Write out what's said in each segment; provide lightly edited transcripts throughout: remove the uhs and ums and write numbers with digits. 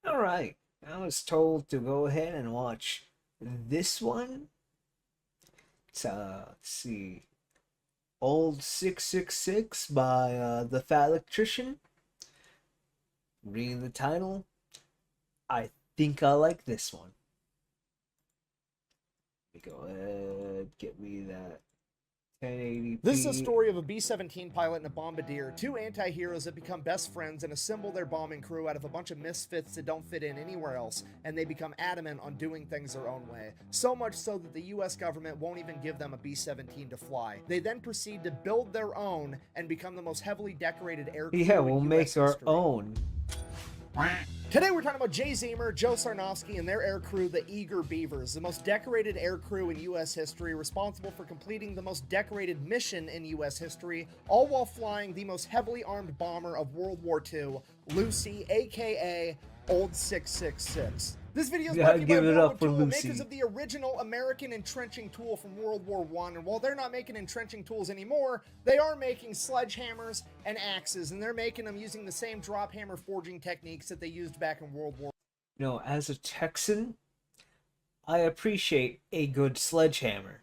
Alright, I was told to go ahead and watch this one. It's, let's see, Old 666 by the Fat Electrician. Reading the title, I think I like this one. Let me go ahead, get me that 1080p. This is a story of a B-17 pilot and a bombardier, two anti-heroes that become best friends and assemble their bombing crew out of a bunch of misfits that don't fit in anywhere else, and they become adamant on doing things their own way. So much so that the US government won't even give them a B-17 to fly. They then proceed to build their own and become the most heavily decorated air crew Yeah, in we'll US make our history. own. Today we're talking about Zeamer, Joe Sarnofsky, and their air crew, the Eager Beavers, the most decorated air crew in U.S. history, responsible for completing the most decorated mission in U.S. history, all while flying the most heavily armed bomber of World War II, Lucy, aka Old 666. This video is brought to you by give it Warwood up for Tool, Lucy. makers of the original American entrenching tool from World War I. And while they're not making entrenching tools anymore, they are making sledgehammers and axes, and they're making them using the same drop hammer forging techniques that they used back in World War. You know, as a Texan, I appreciate a good sledgehammer.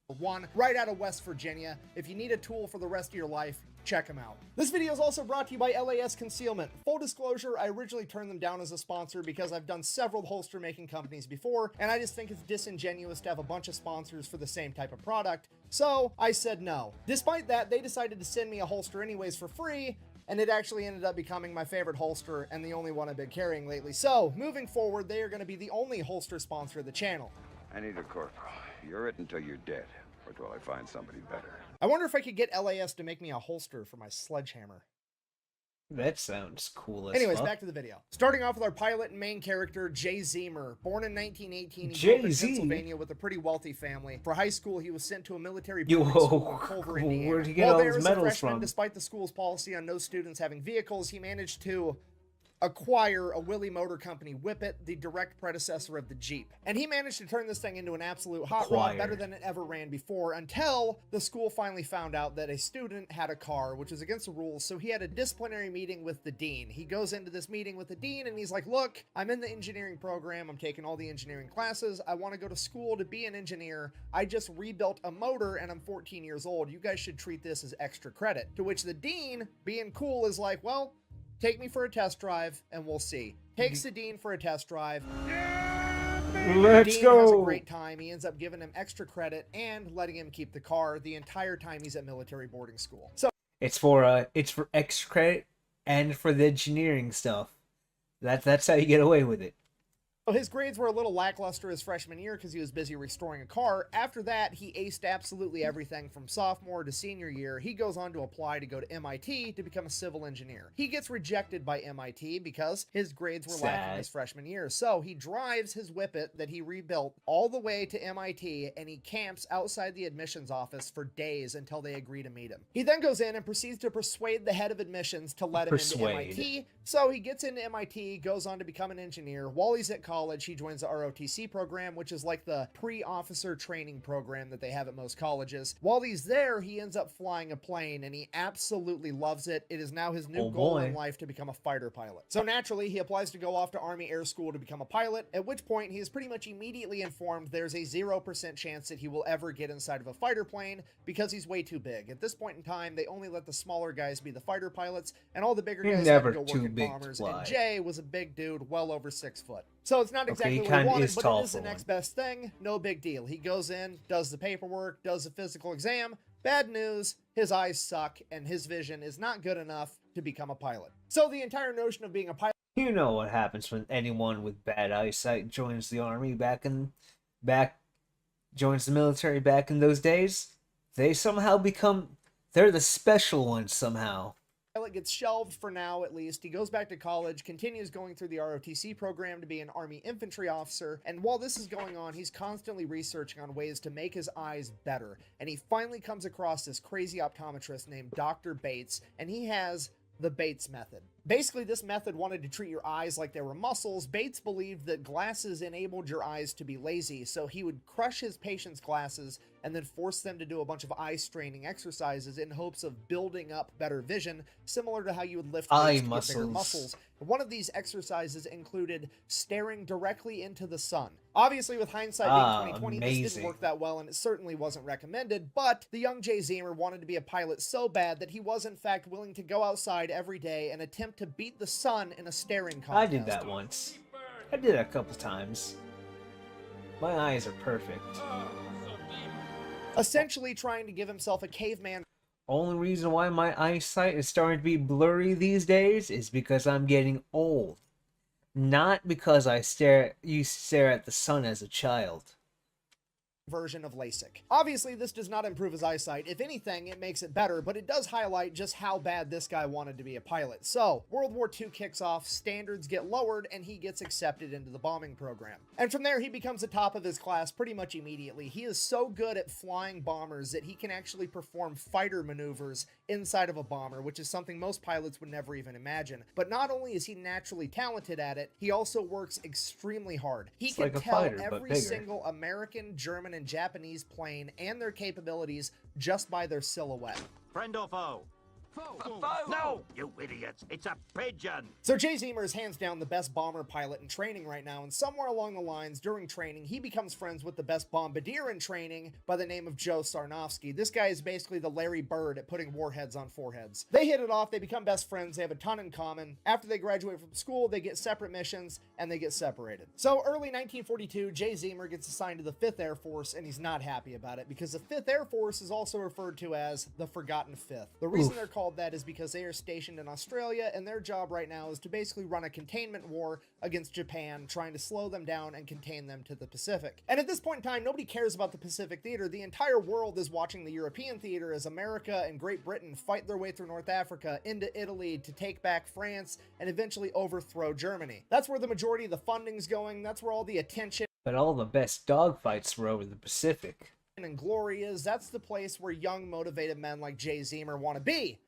One right out of West Virginia. If you need a tool for the rest of your life, check them out. This video is also brought to you by LAS Concealment. Full disclosure, I originally turned them down as a sponsor because I've done several holster making companies before, and I just think it's disingenuous to have a bunch of sponsors for the same type of product. So I said no. Despite that, they decided to send me a holster anyways for free, and it actually ended up becoming my favorite holster and the only one I've been carrying lately. So moving forward, they are going to be the only holster sponsor of the channel. I need a corporal. You're it until you're dead, or till I find somebody better. I wonder if I could get LAS to make me a holster for my sledgehammer. That sounds cool as Anyways, fuck. back to the video. Starting off with our pilot and main character, Jay Zeamer. Born in 1918, he grew up in Jay-Z? Pennsylvania with a pretty wealthy family. For high school, he was sent to a military Yo, boarding school in Culver, Indiana. where'd he get While all there his as a medals freshman, from? despite the school's policy on no students having vehicles, he managed to acquire a Willys Motor Company Whippet, the direct predecessor of the Jeep. And he managed to turn this thing into an absolute hot rod, better than it ever ran before, until the school finally found out that a student had a car, which was against the rules, so he had a disciplinary meeting with the dean. He goes into this meeting with the dean and he's like, look, I'm in the engineering program, I'm taking all the engineering classes, I want to go to school to be an engineer, I just rebuilt a motor and I'm 14 years old, you guys should treat this as extra credit. To which the dean, being cool, is like, well, take me for a test drive and we'll see. Takes the dean for a test drive. Let's Dean go. has a great time. He ends up giving him extra credit and letting him keep the car the entire time he's at military boarding school. So It's for extra credit and for the engineering stuff. That's how you get away with it. his grades were a little lackluster his freshman year because he was busy restoring a car. After that, he aced absolutely everything from sophomore to senior year. He goes on to apply to go to MIT to become a civil engineer. He gets rejected by MIT because his grades were lacking his freshman year. So he drives his Whippet that he rebuilt all the way to MIT, and he camps outside the admissions office for days until they agree to meet him. He then goes in and proceeds to persuade the head of admissions to let him into MIT. So he gets into MIT, goes on to become an engineer. While he's at college, he joins the ROTC program, which is like the pre-officer training program that they have at most colleges. While he's there, he ends up flying a plane, and he absolutely loves it. It is now his new goal in life to become a fighter pilot. So naturally, he applies to go off to Army Air School to become a pilot, at which point he is pretty much immediately informed there's a 0% chance that he will ever get inside of a fighter plane because he's way too big. At this point in time, they only let the smaller guys be the fighter pilots, and all the bigger guys had to go work in bombers, and Jay was a big dude, well over 6 foot. So it's not exactly what he wanted, but it is the next best thing. No big deal. He goes in, does the paperwork, does the physical exam. Bad news, his eyes suck, and his vision is not good enough to become a pilot. So the entire notion of being a pilot... You know what happens when anyone with bad eyesight joins the army joins the military back in those days? They somehow they're the special ones somehow. Pilot gets shelved for now, at least. He goes back to college, continues going through the ROTC program to be an Army infantry officer, and while this is going on, he's constantly researching on ways to make his eyes better, and he finally comes across this crazy optometrist named Dr. Bates, and he has the Bates method. Basically, this method wanted to treat your eyes like they were muscles. Bates believed that glasses enabled your eyes to be lazy, so he would crush his patients' glasses and then force them to do a bunch of eye-straining exercises in hopes of building up better vision, similar to how you would lift weights to get bigger muscles. One of these exercises included staring directly into the sun. Obviously, with hindsight being 2020, this didn't work that well, and it certainly wasn't recommended, but the young Jay Zeamer wanted to be a pilot so bad that he was, in fact, willing to go outside every day and attempt to beat the sun in a staring contest. I did that once. I did it a couple times. My eyes are perfect. Essentially trying to give himself a caveman. Only reason why my eyesight is starting to be blurry these days is because I'm getting old. Not because I used to stare at the sun as a child. Version of LASIK. Obviously, this does not improve his eyesight. If anything, it makes it better, but it does highlight just how bad this guy wanted to be a pilot. So, World War II kicks off, standards get lowered, and he gets accepted into the bombing program. And from there, he becomes the top of his class pretty much immediately. He is so good at flying bombers that he can actually perform fighter maneuvers inside of a bomber, which is something most pilots would never even imagine. But not only is he naturally talented at it, he also works extremely hard. He can tell every single American, German, and Japanese plane and their capabilities just by their silhouette. Friend or foe? Foe. No, you idiots. It's a pigeon. So Jay Zeamer is hands down the best bomber pilot in training right now, and somewhere along the lines during training, he becomes friends with the best bombardier in training by the name of Joe Sarnofsky. This guy is basically the Larry Bird at putting warheads on foreheads. They hit it off, they become best friends, they have a ton in common. After they graduate from school, they get separate missions, and they get separated. So early 1942, Jay Zeamer gets assigned to the 5th Air Force, and he's not happy about it, because the 5th Air Force is also referred to as the Forgotten Fifth. The reason they're called that is because they are stationed in Australia, and their job right now is to basically run a containment war against Japan, trying to slow them down and contain them to the Pacific. And at this point in time, nobody cares about the Pacific theater. The entire world is watching the European theater as America and Great Britain fight their way through North Africa into Italy to take back France and eventually overthrow Germany. That's where the majority of the funding's going. That's where all the attention But all the best dogfights were over the Pacific. and glory is. That's the place where young, motivated men like Jay Zeamer want to be.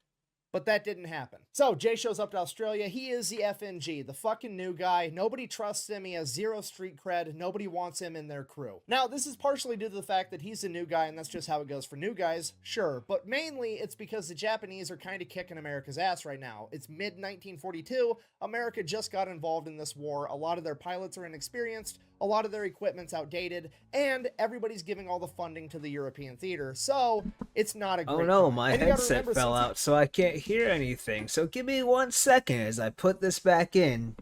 But that didn't happen. So Jay shows up to Australia. He is the FNG, the fucking new guy. Nobody trusts him. He has zero street cred. Nobody wants him in their crew. Now, this is partially due to the fact that he's a new guy, and that's just how it goes for new guys, sure. But mainly, it's because the Japanese are kind of kicking America's ass right now. It's mid-1942. America just got involved in this war. A lot of their pilots are inexperienced. A lot of their equipment's outdated, and everybody's giving all the funding to the European theater, so it's not a great Oh no, time. my And you gotta headset remember, fell since out, so I can't hear anything. So give me 1 second as I put this back in.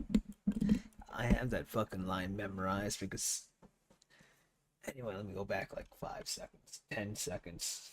I have that fucking line memorized because... Anyway, let me go back like 5 seconds, 10 seconds.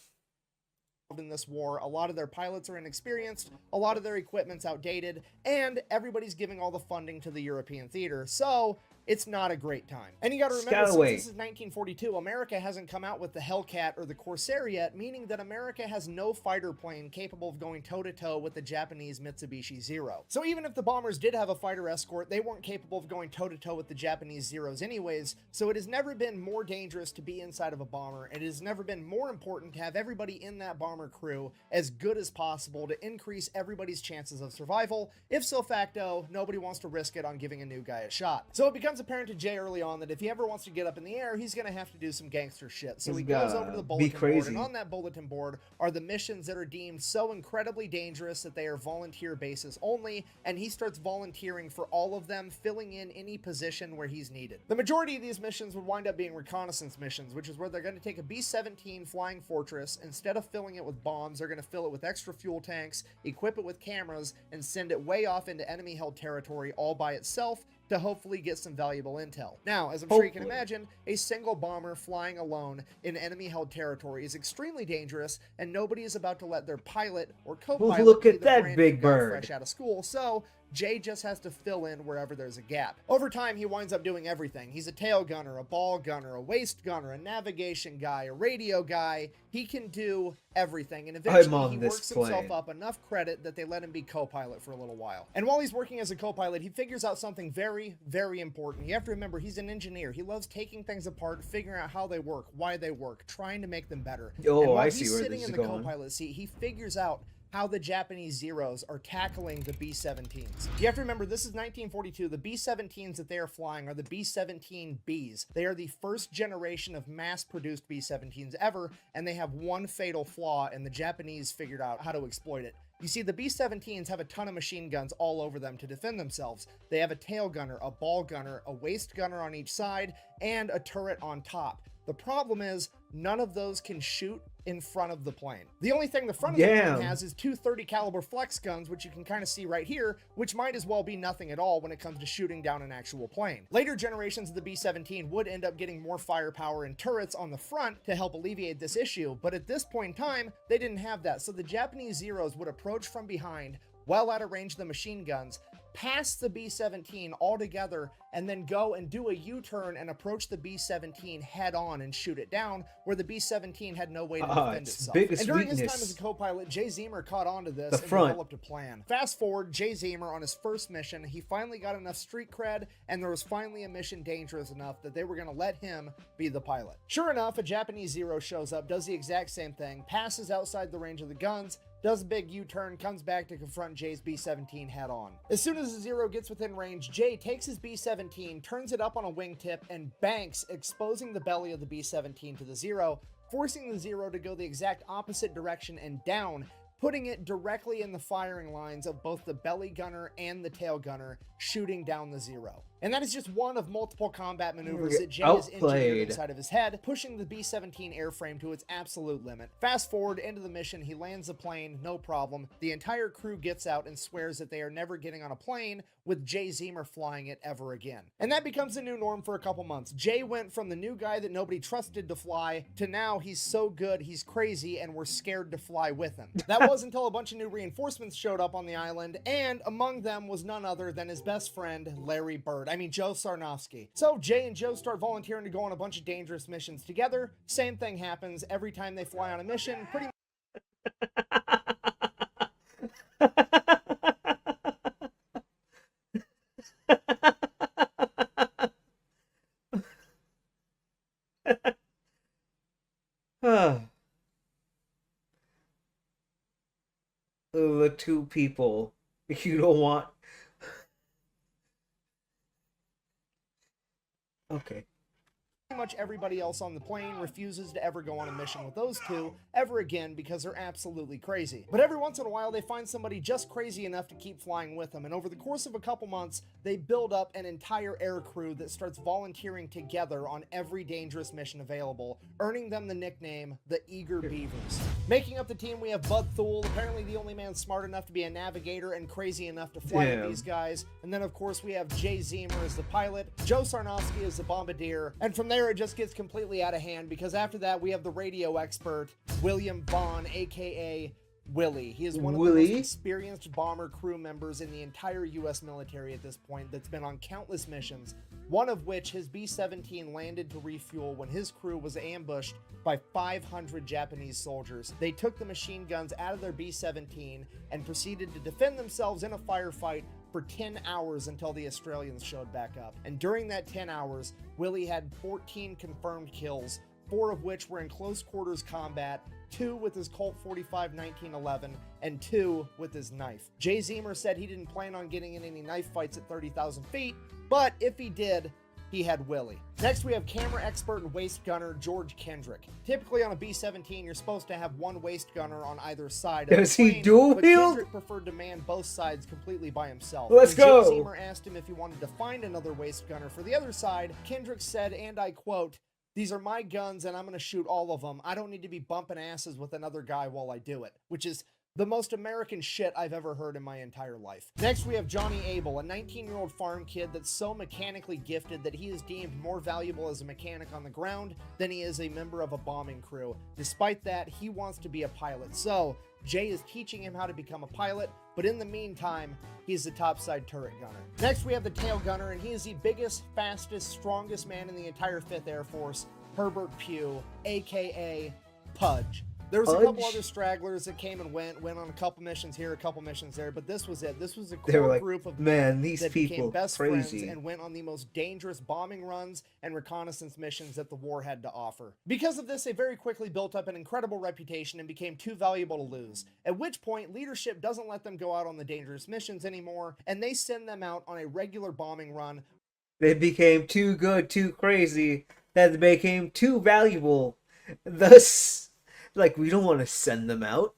in this war, a lot of their pilots are inexperienced, a lot of their equipment's outdated, and everybody's giving all the funding to the European theater, so it's not a great time. And you gotta remember, since this is 1942, America hasn't come out with the Hellcat or the Corsair yet, meaning that America has no fighter plane capable of going toe-to-toe with the Japanese Mitsubishi Zero. So even if the bombers did have a fighter escort, they weren't capable of going toe-to-toe with the Japanese Zeros anyways, so it has never been more dangerous to be inside of a bomber, and it has never been more important to have everybody in that bomber crew as good as possible to increase everybody's chances of survival. If so facto, nobody wants to risk it on giving a new guy a shot. So it becomes apparent to Jay early on that if he ever wants to get up in the air, he's going to have to do some gangster shit. So he goes over to the bulletin board, and on that bulletin board are the missions that are deemed so incredibly dangerous that they are volunteer basis only, and he starts volunteering for all of them, filling in any position where he's needed. The majority of these missions would wind up being reconnaissance missions, which is where they're going to take a B-17 Flying Fortress. Instead of filling it with bombs, they're going to fill it with extra fuel tanks, equip it with cameras, and send it way off into enemy-held territory all by itself to hopefully get some valuable intel. Now, as I'm sure you can imagine, a single bomber flying alone in enemy-held territory is extremely dangerous, and nobody is about to let their pilot or co-pilot look be at the that brand big new guy bird. fresh out of school, so Jay just has to fill in wherever there's a gap. Over time, he winds up doing everything. He's a tail gunner, a ball gunner, a waist gunner, a navigation guy, a radio guy. He can do everything, and eventually he works himself up enough credit that they let him be co-pilot for a little while. And while he's working as a co-pilot, he figures out something very, very important. You have to remember, he's an engineer. He loves taking things apart, figuring out how they work, why they work, trying to make them better. Oh, and while I see he's where sitting this in is the going. co-pilot seat, he figures out how the Japanese Zeros are tackling the B-17s. You have to remember, this is 1942. The B-17s that they are flying are the B-17Bs. They are the first generation of mass-produced B-17s ever, and they have one fatal flaw, and the Japanese figured out how to exploit it. You see, the B-17s have a ton of machine guns all over them to defend themselves. They have a tail gunner, a ball gunner, a waist gunner on each side, and a turret on top. The problem is, none of those can shoot in front of the plane. The only thing the front of the plane has is two 30 caliber flex guns, which you can kind of see right here, which might as well be nothing at all when it comes to shooting down an actual plane. Later generations of the B-17 would end up getting more firepower and turrets on the front to help alleviate this issue, but at this point in time, they didn't have that, so the Japanese Zeros would approach from behind, well out of range of the machine guns, pass the B-17 altogether, and then go and do a U-turn and approach the B-17 head on and shoot it down, where the B-17 had no way to defend itself. And during his time as a co-pilot, Jay Zeamer caught on to this and developed a plan. Fast forward, Jay Zeamer on his first mission, he finally got enough street cred, and there was finally a mission dangerous enough that they were going to let him be the pilot. Sure enough, a Japanese Zero shows up, does the exact same thing, passes outside the range of the guns, does a big U-turn, comes back to confront Jay's B-17 head on. As soon as the Zero gets within range, Jay takes his B-17, turns it up on a wingtip, and banks, exposing the belly of the B-17 to the Zero, forcing the Zero to go the exact opposite direction and down, putting it directly in the firing lines of both the belly gunner and the tail gunner, shooting down the Zero. And that is just one of multiple combat maneuvers that Jay has engineered inside of his head, pushing the B-17 airframe to its absolute limit. Fast forward into the mission, he lands the plane, no problem. The entire crew gets out and swears that they are never getting on a plane with Jay Zeamer flying it ever again. And that becomes the new norm for a couple months. Jay went from the new guy that nobody trusted to fly to now he's so good, he's crazy, and we're scared to fly with him. That was until a bunch of new reinforcements showed up on the island, and among them was none other than his best friend, Larry Bird. Joe Sarnofsky. So Jay and Joe start volunteering to go on a bunch of dangerous missions together. Same thing happens every time they fly on a mission. Pretty The two people you don't want. Okay. much everybody else on the plane refuses to ever go on a mission with those two ever again because they're absolutely crazy. But every once in a while, they find somebody just crazy enough to keep flying with them, and over the course of a couple months, they build up an entire air crew that starts volunteering together on every dangerous mission available, earning them the nickname the Eager Beavers. Making up the team, we have Bud Thule, apparently the only man smart enough to be a navigator and crazy enough to fly with these guys, and then of course we have Jay Zeamer as the pilot, Joe Sarnofsky as the bombardier, and from there it just gets completely out of hand because after that we have the radio expert, William Vaughn, aka Willie. He is one of the most experienced bomber crew members in the entire U.S. military at this point that's been on countless missions, one of which his B-17 landed to refuel when his crew was ambushed by 500 Japanese soldiers. They took the machine guns out of their B-17 and proceeded to defend themselves in a firefight for 10 hours until the Australians showed back up. And during that 10 hours, Willie had 14 confirmed kills, 4 of which were in close quarters combat, 2 with his Colt 45 1911, and 2 with his knife. Jay Zeamer said he didn't plan on getting in any knife fights at 30,000 feet, but if he did, he had Willie. Next, we have camera expert and waist gunner George Kendrick. Typically on a B-17, you're supposed to have one waist gunner on either side of the plane. Does he dual but wield? Kendrick preferred to man both sides completely by himself. Let's go! Jay Zeamer asked him if he wanted to find another waist gunner for the other side. Kendrick said, and I quote, "These are my guns and I'm going to shoot all of them. I don't need to be bumping asses with another guy while I do it," which is the most American shit I've ever heard in my entire life. Next, we have Johnny Abel, a 19-year-old farm kid that's so mechanically gifted that he is deemed more valuable as a mechanic on the ground than he is a member of a bombing crew. Despite that, he wants to be a pilot. So, Jay is teaching him how to become a pilot, but in the meantime, he's the topside turret gunner. Next, we have the tail gunner, and he is the biggest, fastest, strongest man in the entire 5th Air Force, Herbert Pugh, aka Pudge. There was a couple Pudge? other stragglers that came and went on a couple missions here, a couple missions there, but this was it. This was a They were core like, group of man, men these that people became best crazy. friends and went on the most dangerous bombing runs and reconnaissance missions that the war had to offer. Because of this, they very quickly built up an incredible reputation and became too valuable to lose, at which point leadership doesn't let them go out on the dangerous missions anymore, and they send them out on a regular bombing run. They became too good, too crazy, that they became too valuable. Thus, like, we don't want to send them out.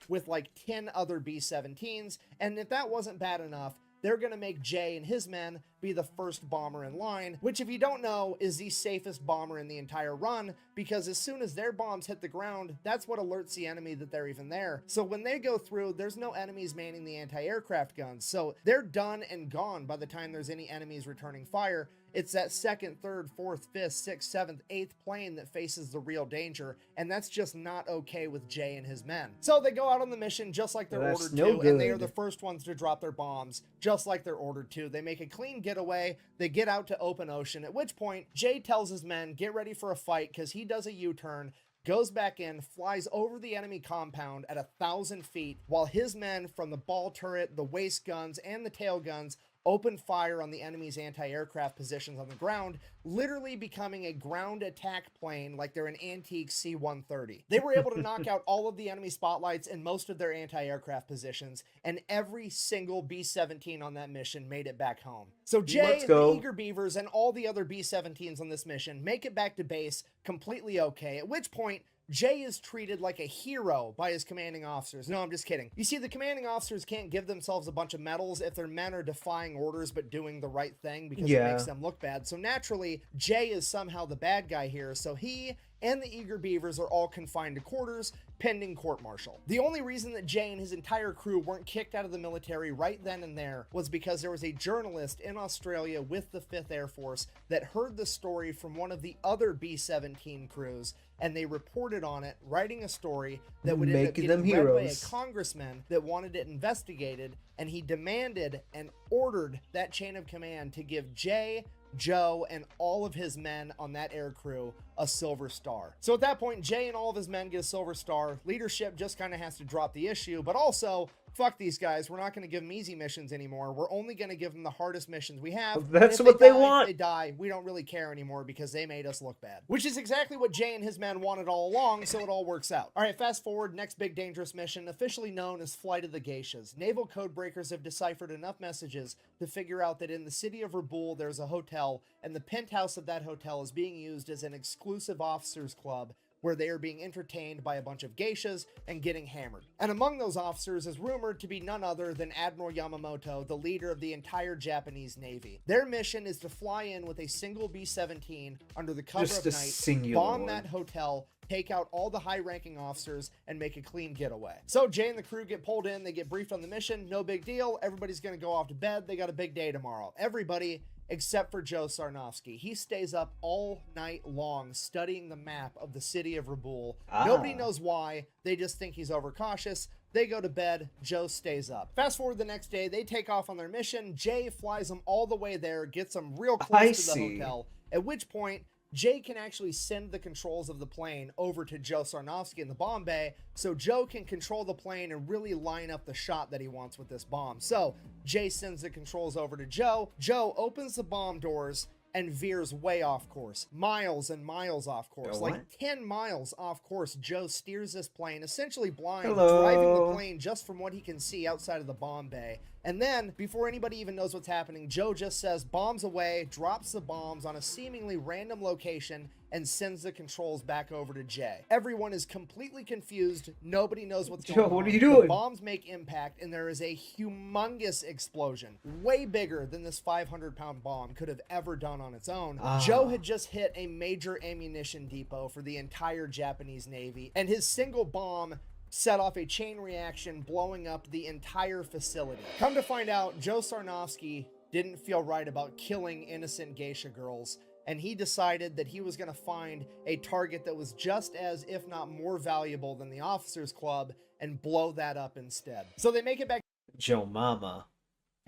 With like 10 other B-17s, and if that wasn't bad enough, they're going to make Jay and his men be the first bomber in line, which, if you don't know, is the safest bomber in the entire run, because as soon as their bombs hit the ground, that's what alerts the enemy that they're even there. So when they go through, there's no enemies manning the anti-aircraft guns, so they're done and gone by the time there's any enemies returning fire. It's that second, third, fourth, fifth, sixth, seventh, eighth plane that faces the real danger, and that's just not okay with Jay and his men. So they go out on the mission just like they're That's ordered no to, and they are good. the first ones to drop their bombs, just like they're ordered to. They make a clean getaway, they get out to open ocean, at which point Jay tells his men, get ready for a fight, because he does a U-turn, goes back in, flies over the enemy compound at 1,000 feet, while his men from the ball turret, the waist guns, and the tail guns open fire on the enemy's anti-aircraft positions on the ground, literally becoming a ground attack plane like they're an antique C-130. They were able to knock out all of the enemy spotlights and most of their anti-aircraft positions, and every single B-17 on that mission made it back home. So Jay, Let's the go. Eager Beavers, and all the other B-17s on this mission make it back to base completely okay, at which point Jay is treated like a hero by his commanding officers. No, I'm just kidding. You see, the commanding officers can't give themselves a bunch of medals if their men are defying orders but doing the right thing, because it makes them look bad. So naturally, Jay is somehow the bad guy here, so he and the Eager Beavers are all confined to quarters pending court-martial. The only reason that Jay and his entire crew weren't kicked out of the military right then and there was because there was a journalist in Australia with the 5th Air Force that heard the story from one of the other B-17 crews, and they reported on it, writing a story that would end up Making them getting read by a heroes. congressman that wanted it investigated, and he demanded and ordered that chain of command to give Jay, Joe, and all of his men on that air crew a silver star. So at that point, Jay and all of his men get a silver star. Leadership just kind of has to drop the issue, but also, fuck these guys. We're not going to give them easy missions anymore. We're only going to give them the hardest missions we have. That's And if what they die, want. They die. We don't really care anymore because they made us look bad. Which is exactly what Jay and his men wanted all along, so it all works out. All right, fast forward, next big dangerous mission, officially known as Flight of the Geishas. Naval codebreakers have deciphered enough messages to figure out that in the city of Raboul, there's a hotel, and the penthouse of that hotel is being used as an exclusive officers club where they are being entertained by a bunch of geishas and getting hammered. And among those officers is rumored to be none other than Admiral Yamamoto, the leader of the entire Japanese Navy. Their mission is to fly in with a single B-17 under the cover Just of a night, singular bomb one. that hotel, take out all the high-ranking officers, and make a clean getaway. So Jay and the crew get pulled in, they get briefed on the mission, no big deal, everybody's gonna go off to bed, they got a big day tomorrow. Everybody except for Joe Sarnofsky. He stays up all night long studying the map of the city of Raboul. Nobody knows why, they just think he's overcautious. They go to bed, Joe stays up. Fast forward the next day, they take off on their mission, Jay flies them all the way there, gets them real close to the hotel, at which point Jay can actually send the controls of the plane over to Joe Sarnofsky in the bomb bay, so Joe can control the plane and really line up the shot that he wants with this bomb. So Jay sends the controls over to Joe. Joe opens the bomb doors and veers way off course. Miles and miles off course. Like 10 miles off course, Joe steers this plane, essentially blind, driving the plane just from what he can see outside of the bomb bay. And then, before anybody even knows what's happening, Joe just says, bombs away, drops the bombs on a seemingly random location, and sends the controls back over to Jay. Everyone is completely confused. Nobody knows what's going on. Joe, what are you doing? The bombs make impact, and there is a humongous explosion, way bigger than this 500-pound bomb could have ever done on its own. Joe had just hit a major ammunition depot for the entire Japanese Navy, and his single bomb set off a chain reaction, blowing up the entire facility. Come to find out, Joe Sarnofsky didn't feel right about killing innocent geisha girls, and he decided that he was going to find a target that was just as, if not more valuable than the Officers Club, and blow that up instead. So they make it back. Joe Mama.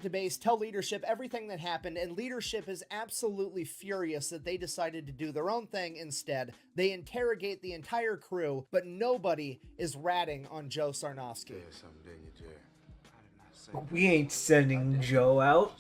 to base, tell leadership everything that happened, and leadership is absolutely furious that they decided to do their own thing instead. They interrogate the entire crew, but nobody is ratting on Joe Sarnofsky. We ain't sending Joe out.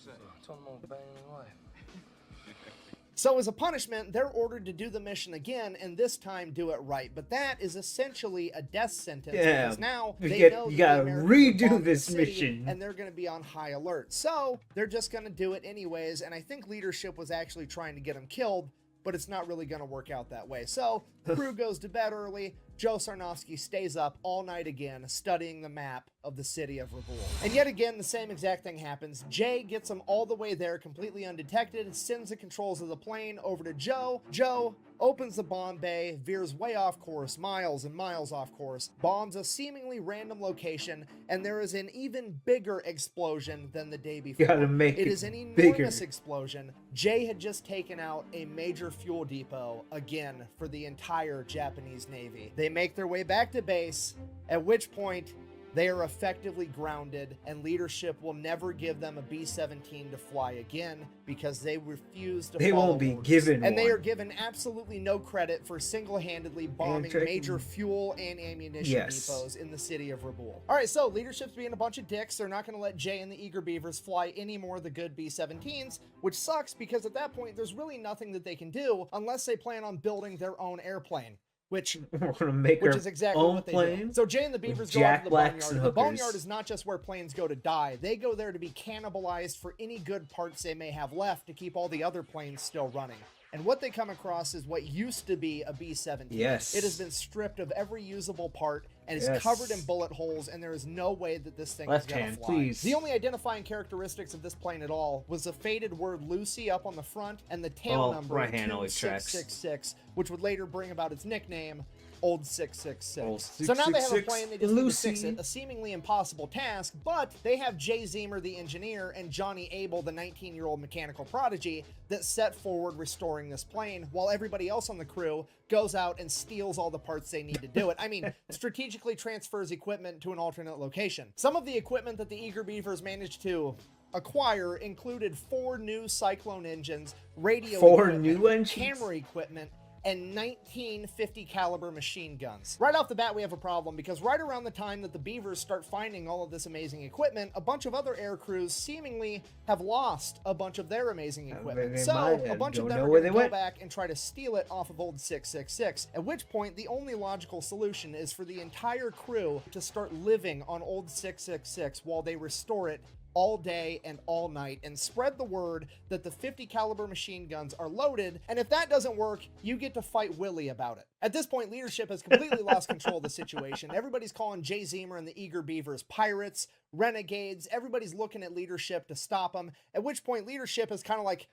So as a punishment, they're ordered to do the mission again, and this time do it right. But that is essentially a death sentence, because now they know you gotta redo this mission, and they're going to be on high alert. So they're just going to do it anyways, and I think leadership was actually trying to get them killed, but it's not really going to work out that way. So the crew goes to bed early. Joe Sarnofsky stays up all night again, studying the map of the city of Raboul. And yet again, the same exact thing happens. Jay gets them all the way there completely undetected, sends the controls of the plane over to Joe. Joe opens the bomb bay, veers way off course, miles and miles off course, bombs a seemingly random location, and there is an even bigger explosion than the day before. Gotta make it is an enormous explosion. Jay had just taken out a major fuel depot again for the entire Japanese Navy. They make their way back to base, at which point they are effectively grounded, and leadership will never give them a B-17 to fly again because they refuse to follow won't be orders. given and they one. are given absolutely no credit for single-handedly bombing major fuel and ammunition depots in the city of Raboul. All right, so leadership's being a bunch of dicks. They're not going to let Jay and the Eager Beavers fly any more of the good B-17s, which sucks because at that point there's really nothing that they can do unless they plan on building their own airplane. Which is exactly what they do. So Jay and the Beavers go out to the boneyard. The boneyard is not just where planes go to die. They go there to be cannibalized for any good parts they may have left to keep all the other planes still running. And what they come across is what used to be a B-17. Yes. It has been stripped of every usable part and is covered in bullet holes, and there is no way that this thing is going to fly. Please. The only identifying characteristics of this plane at all was the faded word Lucy up on the front and the tail number 2666, which would later bring about its nickname, Old 666. So now they have a plane, they just need to fix it. A seemingly impossible task, but they have Jay Zeamer, the engineer, and Johnny Abel, the 19-year-old mechanical prodigy, that set forward restoring this plane, while everybody else on the crew goes out and steals all the parts they need to do it. I mean, strategically transfers equipment to an alternate location. Some of the equipment that the Eager Beavers managed to acquire included 4 new Cyclone engines, radio equipment, camera equipment, and 19 50 caliber machine guns. Right off the bat, we have a problem because right around the time that the Beavers start finding all of this amazing equipment, a bunch of other air crews seemingly have lost a bunch of their amazing equipment. So a bunch of them are going to go back and try to steal it off of Old 666, at which point the only logical solution is for the entire crew to start living on Old 666 while they restore it all day and all night and spread the word that the 50 caliber machine guns are loaded, and if that doesn't work, you get to fight Willie about it. At this point, leadership has completely lost control of the situation. Everybody's calling Jay Zeamer and the Eager Beavers pirates, renegades. Everybody's looking at leadership to stop them, at which point leadership is kind of like,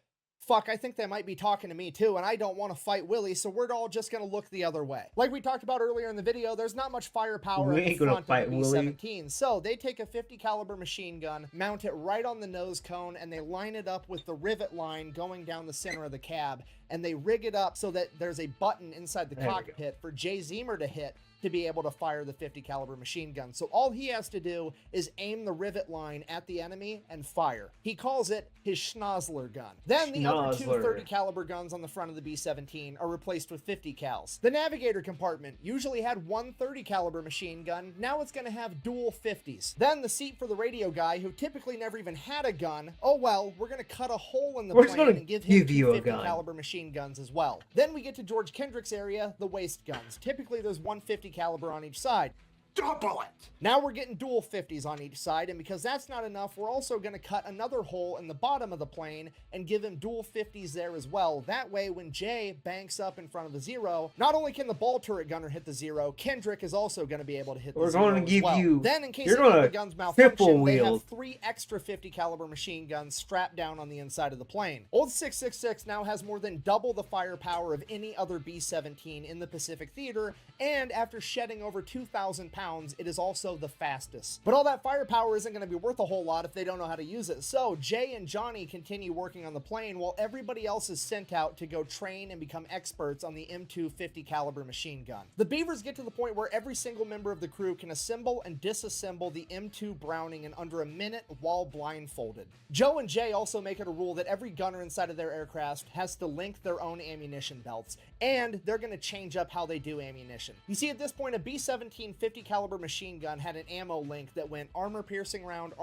fuck, I think they might be talking to me too, and I don't want to fight Willie, so we're all just going to look the other way. Like we talked about earlier in the video, there's not much firepower at the front of the B-17, so they take a 50 caliber machine gun, mount it right on the nose cone, and they line it up with the rivet line going down the center of the cab, and they rig it up so that there's a button inside the cockpit for Jay Zeamer to hit to be able to fire the 50 caliber machine gun. So all he has to do is aim the rivet line at the enemy and fire. He calls it his Schnozzler gun. Then the other 2 30 caliber guns on the front of the B-17 are replaced with 50 cals. The navigator compartment usually had 1 30 caliber machine gun. Now it's going to have dual 50s. Then the seat for the radio guy, who typically never even had a gun, oh well, we're going to cut a hole in the plane and give him 2 50 caliber machine guns as well. Then we get to George Kendrick's area, the waist guns. Typically there's 1 50 caliber on each side. Double it! Now we're getting dual 50s on each side, and because that's not enough, we're also going to cut another hole in the bottom of the plane and give him dual 50s there as well. That way, when Jay banks up in front of the Zero, not only can the ball turret gunner hit the Zero, Kendrick is also going to be able to hit the Zero. We're going to give you. Then, in case any of the guns malfunction, they have 3 extra 50 caliber machine guns strapped down on the inside of the plane. Old 666 now has more than double the firepower of any other B-17 in the Pacific Theater, and after shedding over 2,000 pounds rounds, it is also the fastest. But all that firepower isn't going to be worth a whole lot if they don't know how to use it. So Jay and Johnny continue working on the plane while everybody else is sent out to go train and become experts on the M2 50 caliber machine gun. The Beavers get to the point where every single member of the crew can assemble and disassemble the M2 Browning in under a minute while blindfolded. Joe and Jay also make it a rule that every gunner inside of their aircraft has to link their own ammunition belts, and they're going to change up how they do ammunition. You see, at this point, a B-17 50 caliber machine gun had an ammo link that went armor piercing round,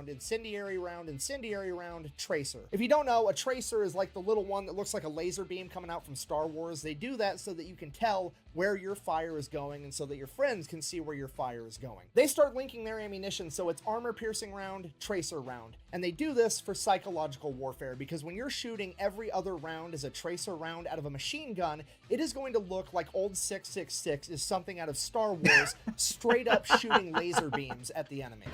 incendiary round, tracer. If you don't know, a tracer is like the little one that looks like a laser beam coming out from Star Wars. They do that so that you can tell where your fire is going and so that your friends can see where your fire is going. They start linking their ammunition so it's armor piercing round, tracer round. And they do this for psychological warfare, because when you're shooting every other round as a tracer round out of a machine gun, it is going to look like old 666 is something out of Star Wars, straight up shooting laser beams at the enemy.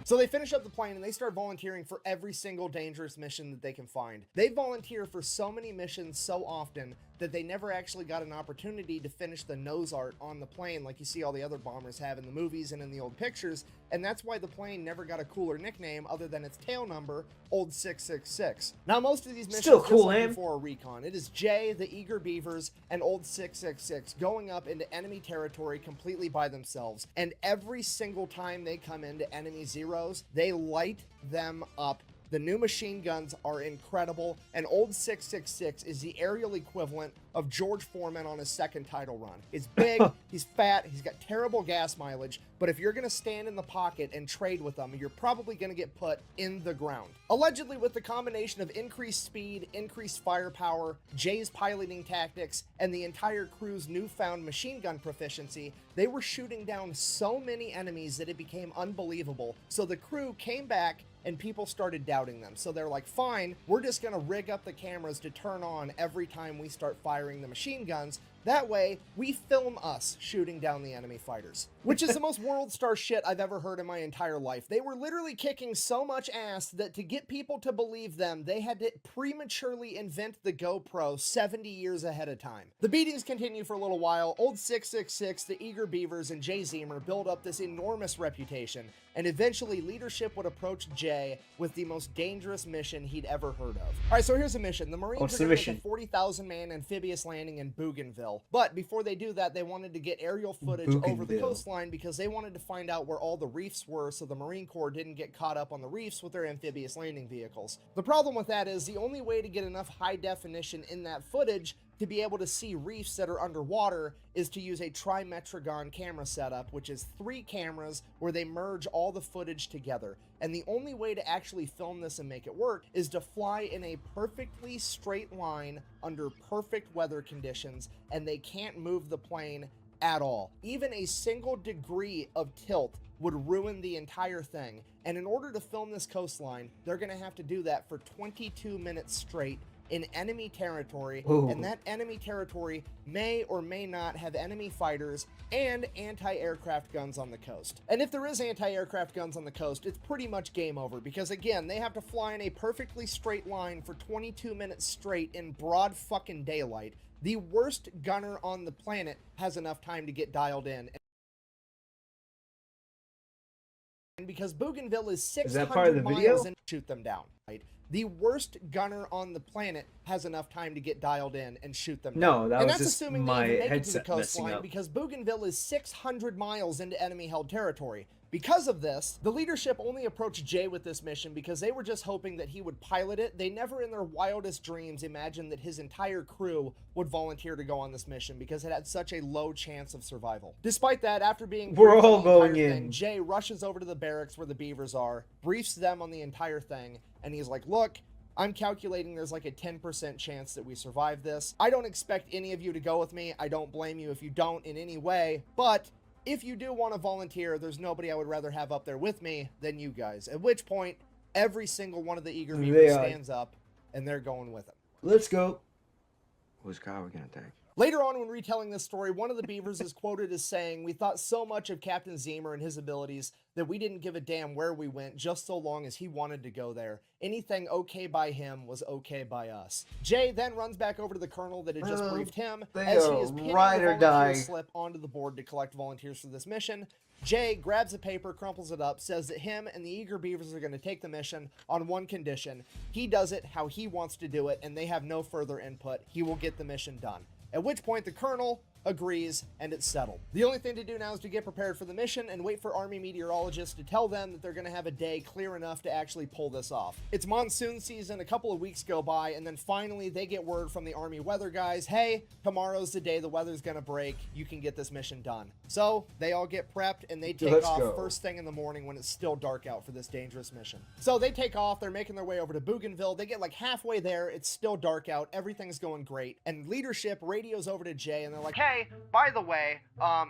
So they finish up the plane and they start volunteering for every single dangerous mission that they can find. They volunteer for so many missions so often that they never actually got an opportunity to finish the nose art on the plane like you see all the other bombers have in the movies and in the old pictures, and that's why the plane never got a cooler nickname other than its tail number, Old 666. Now most of these missions, Still cool, just like man. before a recon, it is Jay, the eager Beavers, and Old 666 going up into enemy territory completely by themselves, and every single time they come into enemy zeros, they light them up. The new machine guns are incredible, and Old 666 is the aerial equivalent of George Foreman on his second title run. He's big, he's fat, he's got terrible gas mileage, but if you're going to stand in the pocket and trade with them, you're probably going to get put in the ground. Allegedly, with the combination of increased speed, increased firepower, Jay's piloting tactics, and the entire crew's newfound machine gun proficiency, they were shooting down so many enemies that it became unbelievable. So the crew came back and people started doubting them. So they're like, fine, we're just gonna rig up the cameras to turn on every time we start firing the machine guns. That way, we film us shooting down the enemy fighters. Which is the most world star shit I've ever heard in my entire life. They were literally kicking so much ass that to get people to believe them, they had to prematurely invent the GoPro 70 years ahead of time. The beatings continue for a little while. Old 666, the eager Beavers, and Jay Zeamer build up this enormous reputation, and eventually leadership would approach Jay with the most dangerous mission he'd ever heard of. All right, so here's a mission. The Marines are going to make a 40,000 man amphibious landing in Bougainville. But before they do that, they wanted to get aerial footage over the coastline because they wanted to find out where all the reefs were so the Marine Corps didn't get caught up on the reefs with their amphibious landing vehicles. The problem with that is the only way to get enough high definition in that footage to be able to see reefs that are underwater is to use a trimetragon camera setup, which is 3 cameras where they merge all the footage together. And the only way to actually film this and make it work is to fly in a perfectly straight line under perfect weather conditions, and they can't move the plane at all. Even a single degree of tilt would ruin the entire thing. And in order to film this coastline, they're gonna have to do that for 22 minutes straight in enemy territory. Ooh. And that enemy territory may or may not have enemy fighters and anti-aircraft guns on the coast. And if there is anti-aircraft guns on the coast, it's pretty much game over, because again, they have to fly in a perfectly straight line for 22 minutes straight in broad fucking daylight. The worst gunner on the planet has enough time to get dialed in. And because Bougainville is 600 miles and shoot them down, right? The worst gunner on the planet has enough time to get dialed in and shoot them down. No, that and was that's just assuming my they even make it to the headset messing coastline, up. because Bougainville is 600 miles into enemy-held territory. Because of this, the leadership only approached Jay with this mission because they were just hoping that he would pilot it. They never in their wildest dreams imagined that his entire crew would volunteer to go on this mission because it had such a low chance of survival. Despite that, after being we're all on the going entire in, thing, Jay rushes over to the barracks where the Beavers are, briefs them on the entire thing, and he's like, look, I'm calculating there's like a 10% chance that we survive this. I don't expect any of you to go with me. I don't blame you if you don't in any way, but if you do want to volunteer, there's nobody I would rather have up there with me than you guys. At which point, every single one of the eager Beavers stands up, and they're going with him. Let's go. Whose car are we gonna take? Later on, when retelling this story, one of the Beavers is quoted as saying, "We thought so much of Captain Zeamer and his abilities that we didn't give a damn where we went, just so long as he wanted to go there. Anything okay by him was okay by us." Jay then runs back over to the colonel that had just briefed him as he is pinning ride the or die. volunteer slip onto the board to collect volunteers for this mission. Jay grabs a paper, crumples it up, says that him and the eager Beavers are going to take the mission on one condition. He does it how he wants to do it, and they have no further input. He will get the mission done. At which point the colonel agrees, and it's settled. The only thing to do now is to get prepared for the mission and wait for Army meteorologists to tell them that they're going to have a day clear enough to actually pull this off. It's monsoon season, a couple of weeks go by, and then finally they get word from the Army weather guys, hey, tomorrow's the day the weather's going to break, you can get this mission done. So they all get prepped and they take off first thing in the morning when it's still dark out for this dangerous mission. So they take off, they're making their way over to Bougainville, they get like halfway there, it's still dark out, everything's going great, and leadership radios over to Jay and they're like, hey, by the way,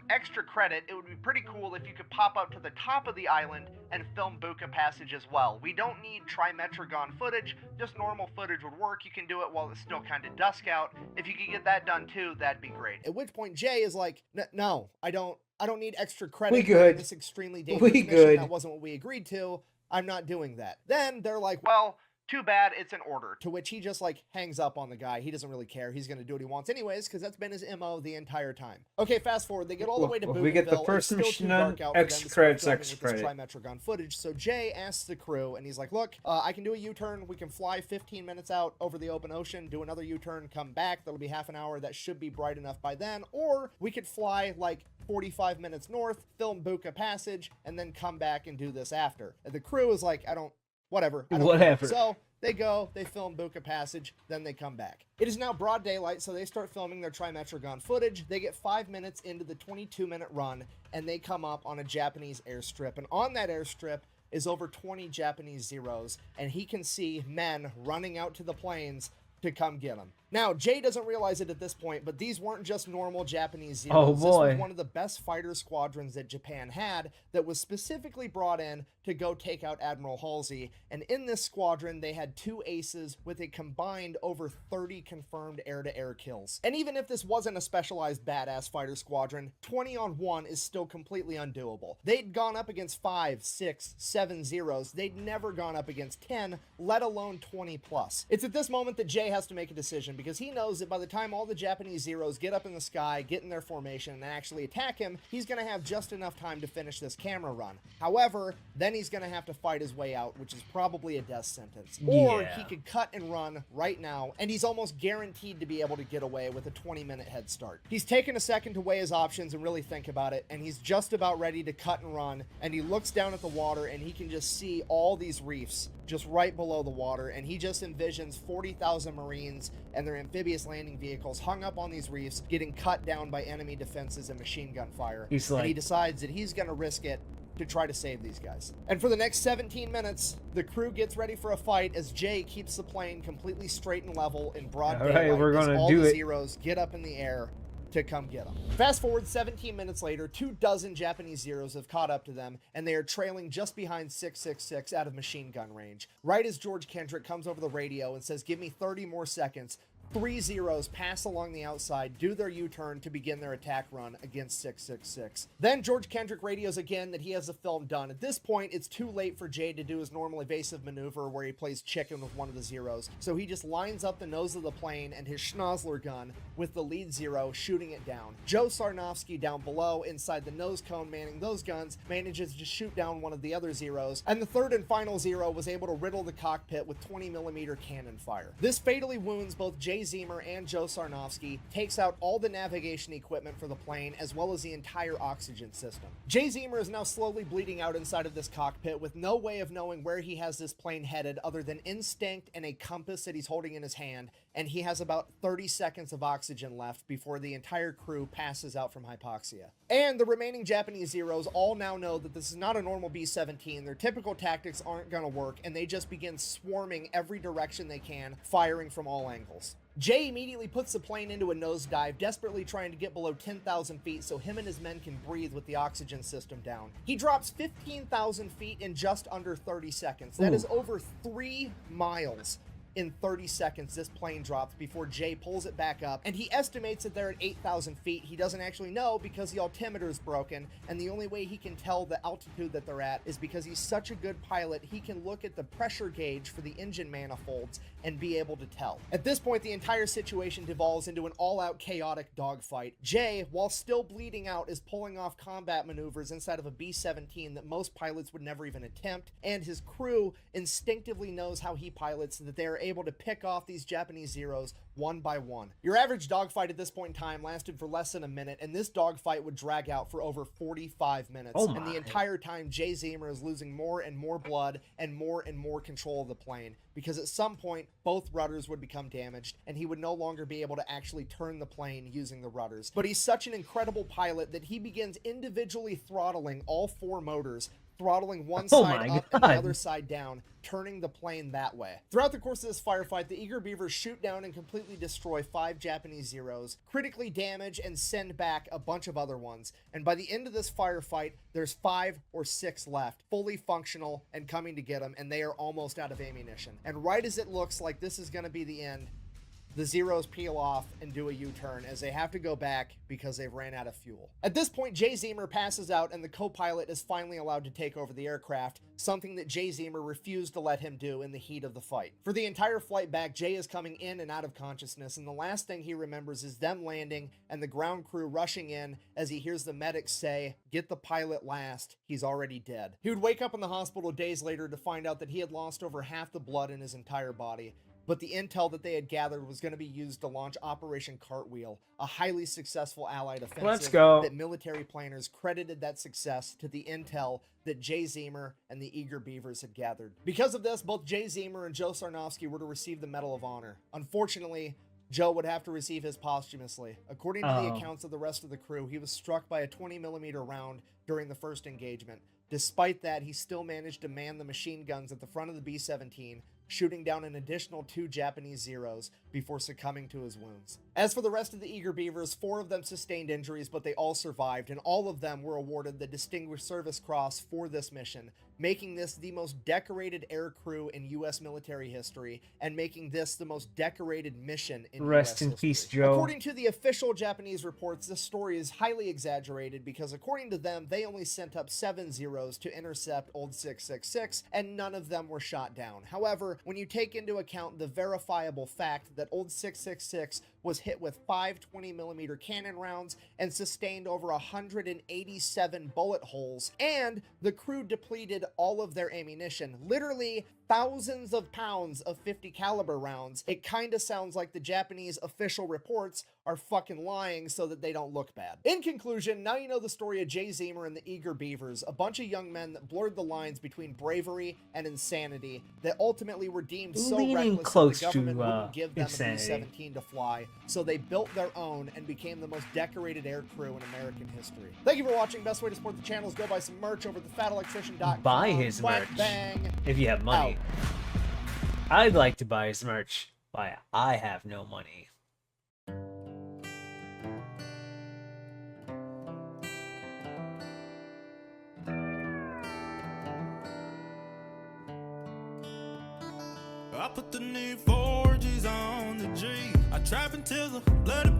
extra credit, it would be pretty cool if you could pop up to the top of the island and film Buka Passage as well. We don't need trimetragon footage, just normal footage would work. You can do it while it's still kind of dusk out. If you could get that done too, that'd be great. At which point Jay is like, no, I don't need extra credit. We good. This extremely dangerous mission. Good. That wasn't what we agreed to. I'm not doing that. Then they're like, well, too bad, it's an order. To which he just like hangs up on the guy. He doesn't really care. He's going to do what he wants anyways, because that's been his MO the entire time. Okay, fast forward. They get all the way to Bougainville. We get the first mission on X credits, X credit. Trimetragon footage. So Jay asks the crew, and he's like, look, I can do a U-turn. We can fly 15 minutes out over the open ocean, do another U-turn, come back. That'll be half an hour. That should be bright enough by then. Or we could fly like 45 minutes north, film Buka Passage, and then come back and do this after. And the crew is like, whatever. Whatever. So they go, they film Buka Passage, then they come back. It is now broad daylight, so they start filming their Trimetragon footage. They get 5 minutes into the 22-minute run, and they come up on a Japanese airstrip. And on that airstrip is over 20 Japanese Zeros, and he can see men running out to the planes to come get him. Now, Jay doesn't realize it at this point, but these weren't just normal Japanese Zeros. Oh, boy. This was one of the best fighter squadrons that Japan had that was specifically brought in to go take out Admiral Halsey. And in this squadron, they had 2 aces with a combined over 30 confirmed air-to-air kills. And even if this wasn't a specialized badass fighter squadron, 20 on 1 is still completely undoable. They'd gone up against 5, 6, 7 Zeros. They'd never gone up against 10, let alone 20 plus. It's at this moment that Jay has to make a decision, because he knows that by the time all the Japanese Zeros get up in the sky, get in their formation, and actually attack him, he's going to have just enough time to finish this camera run. However, then he's going to have to fight his way out, which is probably a death sentence. Or he could cut and run right now, and he's almost guaranteed to be able to get away with a 20-minute head start. He's taken a second to weigh his options and really think about it, and he's just about ready to cut and run, and he looks down at the water, and he can just see all these reefs just right below the water, and he just envisions 40,000 Marines and their amphibious landing vehicles hung up on these reefs, getting cut down by enemy defenses and machine gun fire. And he decides that he's going to risk it to try to save these guys. And for the next 17 minutes, the crew gets ready for a fight as Jay keeps the plane completely straight and level in broad daylight. We're gonna all do the it. Zeros get up in the air to come get them. Fast forward 17 minutes later, 24 Japanese Zeros have caught up to them, and they are trailing just behind 666 out of machine gun range. Right as George Kendrick comes over the radio and says, give me 30 more seconds, 3 Zeros pass along the outside, do their U-turn to begin their attack run against 666. Then George Kendrick radios again that he has the film done. At this point, it's too late for Jay to do his normal evasive maneuver where he plays chicken with one of the Zeros, so he just lines up the nose of the plane and his Schnozzler gun with the lead Zero shooting it down. Joe Sarnofsky down below inside the nose cone manning those guns manages to shoot down one of the other Zeros, and the third and final Zero was able to riddle the cockpit with 20mm cannon fire. This fatally wounds both Jay Zeamer and Joe Sarnofsky, takes out all the navigation equipment for the plane as well as the entire oxygen system. Jay Zeamer is now slowly bleeding out inside of this cockpit with no way of knowing where he has this plane headed other than instinct and a compass that he's holding in his hand, and he has about 30 seconds of oxygen left before the entire crew passes out from hypoxia. And the remaining Japanese Zeros all now know that this is not a normal B-17, their typical tactics aren't gonna work, and they just begin swarming every direction they can, firing from all angles. Jay immediately puts the plane into a nosedive, desperately trying to get below 10,000 feet so him and his men can breathe with the oxygen system down. He drops 15,000 feet in just under 30 seconds. That is over 3 miles. in 30 seconds this plane dropped before Jay pulls it back up, and he estimates that they're at 8,000 feet. He doesn't actually know because the altimeter is broken, and the only way he can tell the altitude that they're at is because he's such a good pilot, he can look at the pressure gauge for the engine manifolds and be able to tell. At this point, the entire situation devolves into an all-out chaotic dogfight. Jay, while still bleeding out, is pulling off combat maneuvers inside of a B-17 that most pilots would never even attempt, and his crew instinctively knows how he pilots, that they are able to pick off these Japanese Zeros one by one. Your average dogfight at this point in time lasted for less than a minute, and this dogfight would drag out for over 45 minutes. Oh and the entire time, Jay Zeamer is losing more and more blood and more control of the plane, because at some point, both rudders would become damaged, and he would no longer be able to actually turn the plane using the rudders. But he's such an incredible pilot that he begins individually throttling all 4 motors, throttling one side up and the other side down, turning the plane that way. Throughout the course of this firefight, the Eager Beavers shoot down and completely destroy 5 Japanese Zeros, critically damage and send back a bunch of other ones. And by the end of this firefight, there's 5 or 6 left, fully functional and coming to get them, and they are almost out of ammunition. And right as it looks like this is going to be the end, the Zeros peel off and do a U-turn as they have to go back because they've ran out of fuel. At this point, Jay Zeamer passes out and the co-pilot is finally allowed to take over the aircraft, something that Jay Zeamer refused to let him do in the heat of the fight. For the entire flight back, Jay is coming in and out of consciousness, and the last thing he remembers is them landing and the ground crew rushing in as he hears the medics say, "Get the pilot last, he's already dead." He would wake up in the hospital days later to find out that he had lost over half the blood in his entire body. But the intel that they had gathered was going to be used to launch Operation Cartwheel, a highly successful Allied offensive that military planners credited that success to the intel that Jay Zeamer and the Eager Beavers had gathered. Because of this, both Jay Zeamer and Joe Sarnofsky were to receive the Medal of Honor. Unfortunately, Joe would have to receive his posthumously. According to the accounts of the rest of the crew, he was struck by a 20mm round during the first engagement. Despite that, he still managed to man the machine guns at the front of the B-17, shooting down an additional 2 Japanese Zeros before succumbing to his wounds. As for the rest of the Eager Beavers, 4 of them sustained injuries, but they all survived, and all of them were awarded the Distinguished Service Cross for this mission, making this the most decorated air crew in U.S. military history, and making this the most decorated mission in Rest U.S. in history. peace, Joe. According to the official Japanese reports, this story is highly exaggerated because according to them, they only sent up 7 Zeros to intercept Old 666, and none of them were shot down. However, when you take into account the verifiable fact that Old 666 was hit with 5 20mm cannon rounds and sustained over 187 bullet holes, and the crew depleted all of their ammunition, literally thousands of pounds of 50 caliber rounds, it kind of sounds like the Japanese official reports are fucking lying so that they don't look bad. In conclusion, now you know the story of Jay Zeamer and the Eager Beavers, a bunch of young men that blurred the lines between bravery and insanity that ultimately were deemed so reckless close that the government to, wouldn't give them insanity. a B-17 to fly, so they built their own and became the most decorated air crew in American history. Thank you for watching. Best way to support the channel is go buy some merch over at theFatElectrician.com. Buy his Whack, merch. bang. If you have money. Out. I'd like to buy his merch, but I have no money. I put the new 4Gs on the G. I trap until the blood